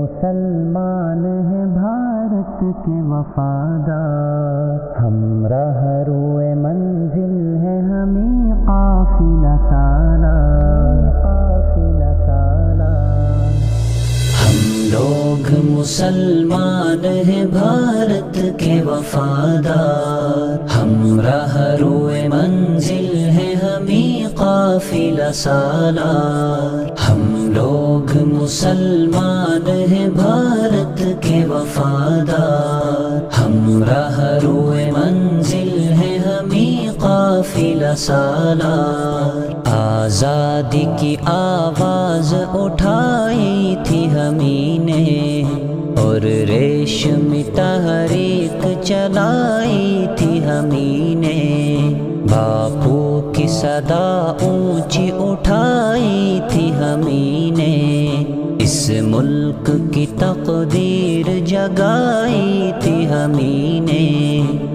مسلمان ہیں بھارت کے وفادار، ہمراہ روئے منزل ہے ہمیں قافلہ سالار، قافلہ سالار۔ ہم لوگ مسلمان ہیں بھارت کے وفادار، ہمراہ روئے منزل ہے ہمیں قافلہ سالار۔ ہم لوگ مسلمان ہیں بھارت کے وفادار، ہمراہ روئے منزل ہے ہمیں قافلہ سالار۔ آزادی کی آواز اٹھائی تھی ہمیں نے، اور ریشمی تحریک چلائی تھی ہمیں نے، باپو کی صدا اونچی اٹھائی تھی ہمیں نے، اس ملک کی تقدیر جگائی تھی ہمیں نے۔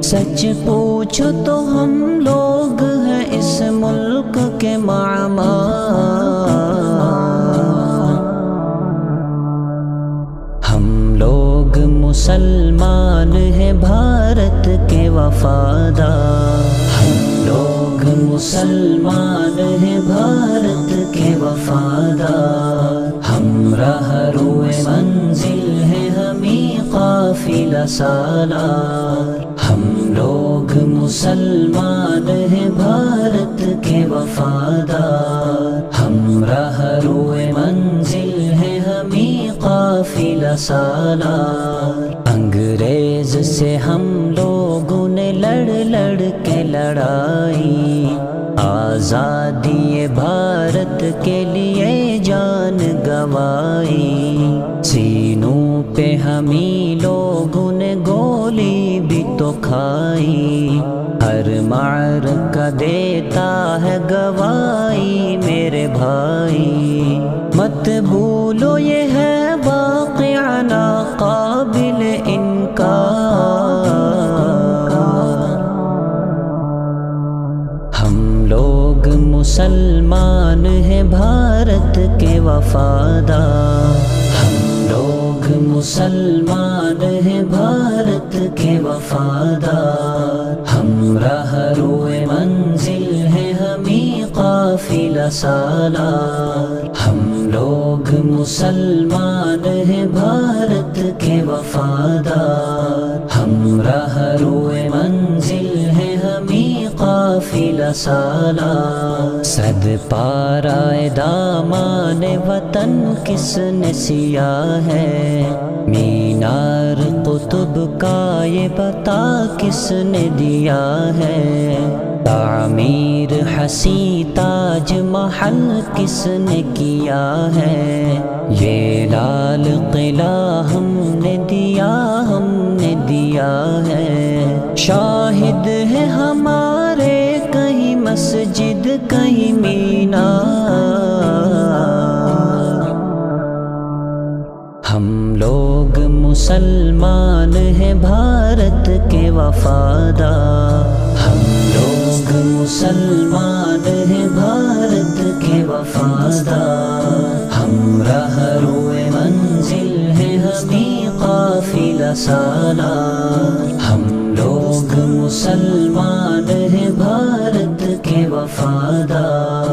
سچ پوچھو تو ہم لوگ ہیں اس ملک کے معمار، ہم لوگ مسلمان ہیں بھارت کے وفادار، ہم لوگ مسلمان ہیں بھارت کے وفادار، ہمراہ روئے منزل ہے ہمیں قافلہ سالار۔ ہم لوگ مسلمان ہیں بھارت کے وفادار، ہمراہ روئے منزل ہے ہمیں قافلہ سالار۔ انگریز سے ہم لوگوں نے لڑ کے لڑائی، آزادی بھارت کے لیے جان گنوائی، سینوں پہ ہمیں لوگوں نے گولی بھی تو کھائی، ہر معرکہ دیتا ہے گواہی میرے بھائی، مت بھولو یہ ہے واقعہ ناقابل انکار۔ ہم لوگ مسلمان ہیں بھارت کے وفادار، ہم لوگ مسلمان ہیں بھارت کے وفادار، ہمراہ روئے منزل ہے ہمیں قافلہ سالار۔ ہم لوگ مسلمان ہیں بھارت کے وفادار، ہمراہ روئے منزل ہے ہمیں قافلہ سالار۔ صد پارہ دامان وطن کس نے سیا ہے، مینار قطب کا یہ بتا کس نے دیا ہے، تعمیر حسین تاج محل کس نے کیا ہے، یہ لال قلعہ ہم نے دیا، ہم نے دیا ہے، شاہد ہے ہمارے کہیں مسجد کہیں مینار۔ ہم لوگ مسلمان ہیں بھارت کے وفادار، ہم لوگ مسلمان ہیں بھارت کے وفادار، ہمراہ روئے منزل ہے ہمیں قافلہ سالار۔ ہم لوگ مسلمان ہیں بھارت کے وفادار،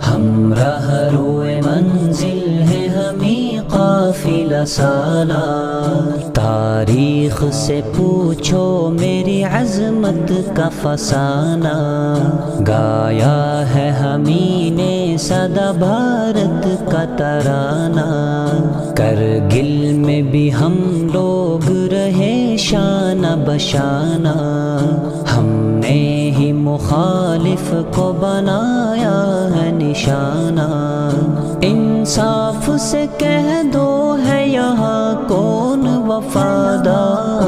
ہمراہ روئے منزل ہے ہمیں قافلہ سالار۔ تاریخ سے پوچھو میری عظمت کا فسانہ، گایا ہے ہمیں نے سدا بھارت کا ترانہ، کرگل میں بھی ہم لوگ رہے شانہ بشانہ، ہم نے ہی مخالف کو بنایا ہے نشانہ، انصاف سے کہہ دو ہے یہاں کون وفادار۔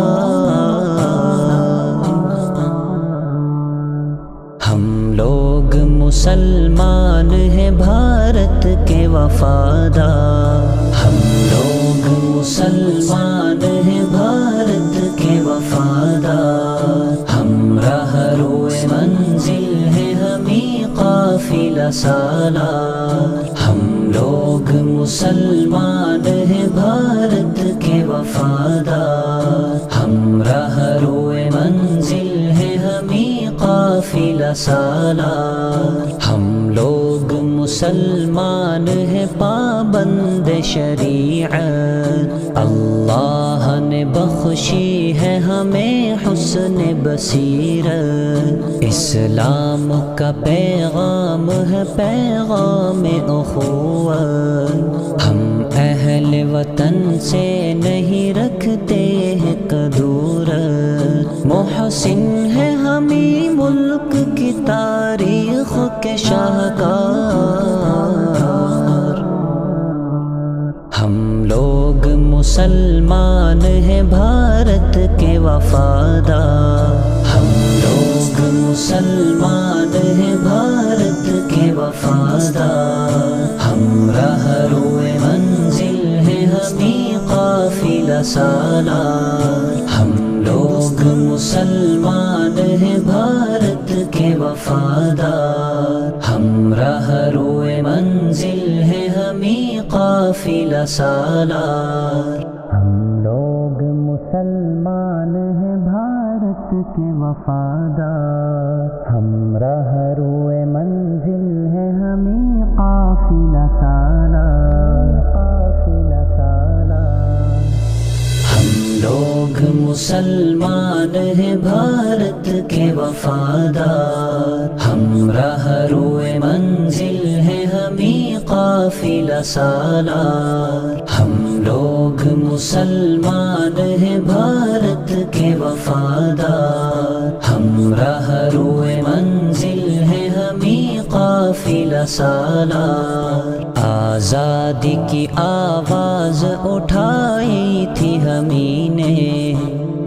ہم لوگ مسلمان ہیں بھارت کے وفادار، ہم لوگ مسلمان ہیں بھارت کے وفادار، ہمراہ روئے منزل ہے ہمیں قافلہ سالار۔ ہم لوگ مسلمان مسلمان ہیں بھارت کے وفادار، ہمراہ روئے منزل ہے ہمیں قافلہ سالار، ہم لوگ مسلمان ہیں پابند شریعت، اللہ نے بخشی ہے ہمیں حسن بصیرت، اسلام کا پیغام ہے پیغام اخوت، ہم اہل وطن سے نہیں رکھتے ہیں کدورت، محسن ہے ہمیں ملک کی تاریخ کے شاہکار، ہم لوگ مسلمان ہیں بھارت کے وفادار، ہم لوگ مسلمان ہیں بھارت کے وفادار، ہمراہ روئے منزل ہے ہمیں قافلہ سالار، ہم لوگ مسلمان ہیں بھارت کے وفادار، ہمراہ روئے منزل ہے ہمیں قافلہ سالار، ہم لوگ مسلمان ہیں بھارت کے وفادار، ہمراہ روئے منزل ہے ہمیں قافلہ سالار، قافلہ سالار، ہم لوگ مسلمان ہیں بھارت کے وفادار، ہمراہ روئے منزل ہے ہمیں قافلہ سالار، ہم لوگ مسلمان ہیں بھارت کے وفادار، ہمراہ روئے منزل ہے ہمیں قافلہ سالار، آزادی کی آواز اٹھائی تھی ہمیں نے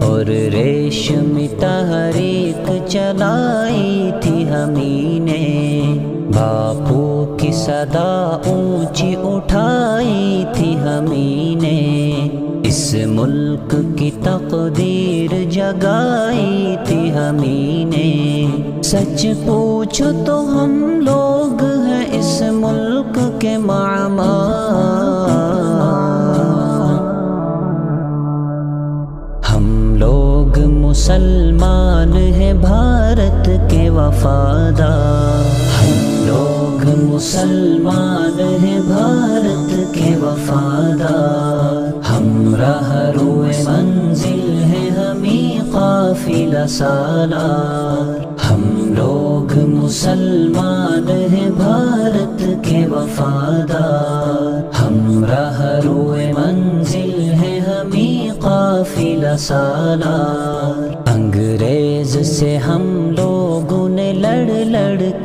اور ریشمی تحریک چلائی تھی ہمیں نے، باپو کی صدا اونچی اٹھائی تھی ہمیں نے، اس ملک کی تقدیر جگائی تھی ہمیں نے، سچ پوچھو تو ہم لوگ ہیں اس ملک کے معمار، ہم لوگ مسلمان ہیں بھارت کے وفادار، ہم لوگ مسلمان ہیں بھارت کے وفادار، ہمراہ روئے منزل ہے ہمیں قافلہ سالار، ہم لوگ مسلمان ہیں بھارت کے وفادار، ہمراہ روئے منزل ہے ہمیں قافلہ سالار، انگریز سے ہم لوگوں نے لڑ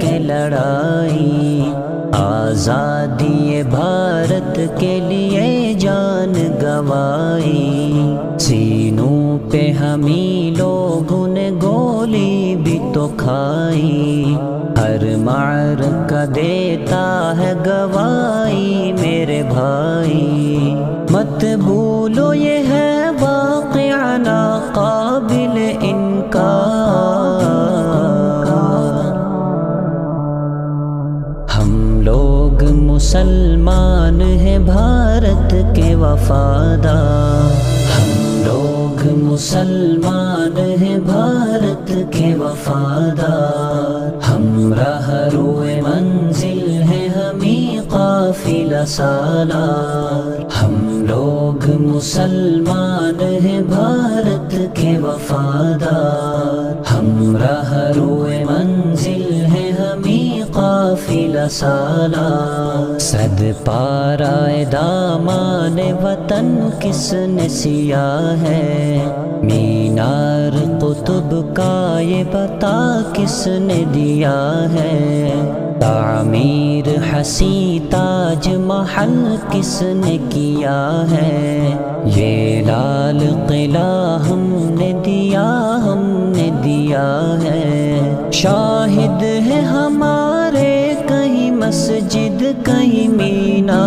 کے لڑائی، آزادی بھارت کے لیے جان گوائی، سینوں پہ ہمیں لوگوں نے گولی بھی تو کھائی، ہر معرکہ دیتا ہے گواہی میرے بھائی، مت بھولو یہ ہے واقعہ ناقابل انکار، ہم لوگ مسلمان ہیں بھارت کے وفادار، ہم لوگ مسلمان ہیں بھارت کے وفادار، ہمراہ روئے منزل ہے ہمیں قافلہ سالار، ہم لوگ مسلمان ہیں بھارت کے وفادار، ہمراہ روئے منزل ہے ہمیں قافلہ سالار، صد پارہ دامان وطن کس نے سیا ہے، مینار قطب کا یہ بتا کس نے دیا ہے، تعمیر حسین تاج محل کس نے کیا ہے، یہ لال قلعہ ہم نے دیا ہے، شاہد ہے ہمارے کہیں مسجد کہیں مینار،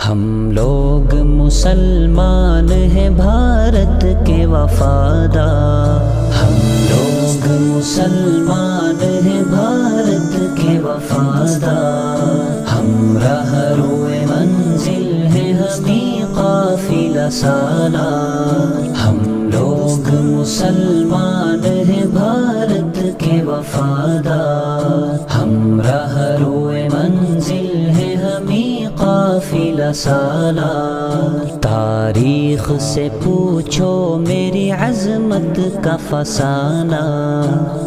ہم لوگ مسلمان ہیں بھارت کے وفادار، ہم لوگ مسلمان ہیں بھارت کے وفادار، ہم رہروئے منزل ہیں ہمیں قافلہ سالار، ہم لوگ مسلمان ہیں بھارت کے وفادار، ہم رہروئے منزل ہیں ہمیں قافلہ سالار۔ تاریخ سے پوچھو میری عظمت کا فسانہ،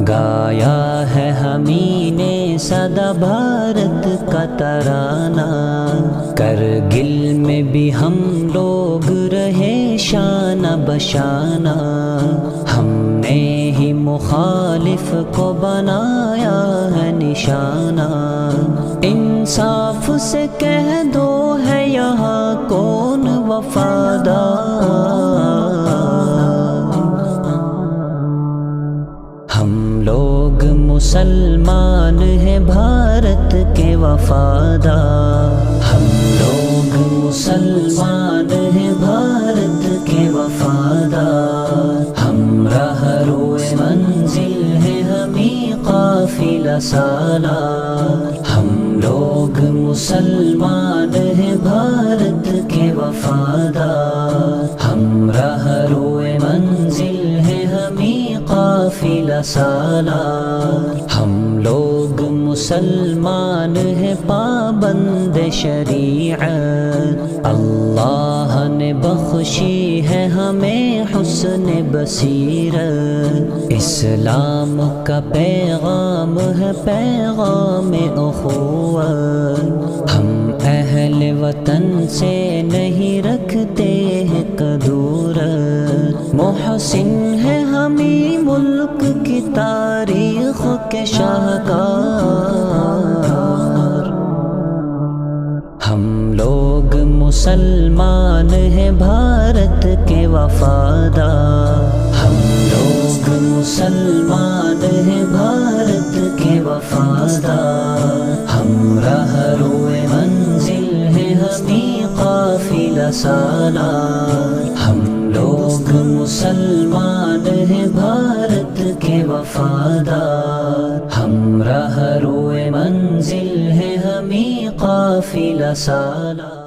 گایا ہے ہمیں نے سدا بھارت کا ترانہ، کرگل میں بھی ہم لوگ رہے شانہ بشانہ، ہم نے ہی مخالف کو بنایا ہے نشانہ، انصاف سے کہہ دو ہے یہاں کون وفادار، ہم لوگ مسلمان ہیں بھارت کے وفادار، ہم لوگ مسلمان ہیں بھارت کے وفادار، ہم رہروئے منزل ہیں ہمیں قافلہ سالار، ہم لوگ مسلمان ہیں بھارت کے وفادار، ہم رہروئے منزل ہیں ہمیں قافلہ سالار، ہم لوگ مسلمان ہیں پابند شریعت، اللہ نے بخشی ہے ہمیں حسن بصیرت، اسلام کا پیغام ہے پیغام اخوت، ہم اہل وطن سے نہیں رکھتے ہیں کدورت، محسن ہے ہمیں ملک کی تاریخ کے شاہکار، ہم لوگ مسلمان ہیں بھارت کے وفادار، ہم لوگ مسلمان ہیں بھارت کے وفادار، ہم رہروئے منزل ہیں ہمیں قافلہ سالار، ہم لوگ مسلمان ہیں بھارت کے وفادار، ہم رہروئے منزل ہیں ہمیں قافلہ سالار۔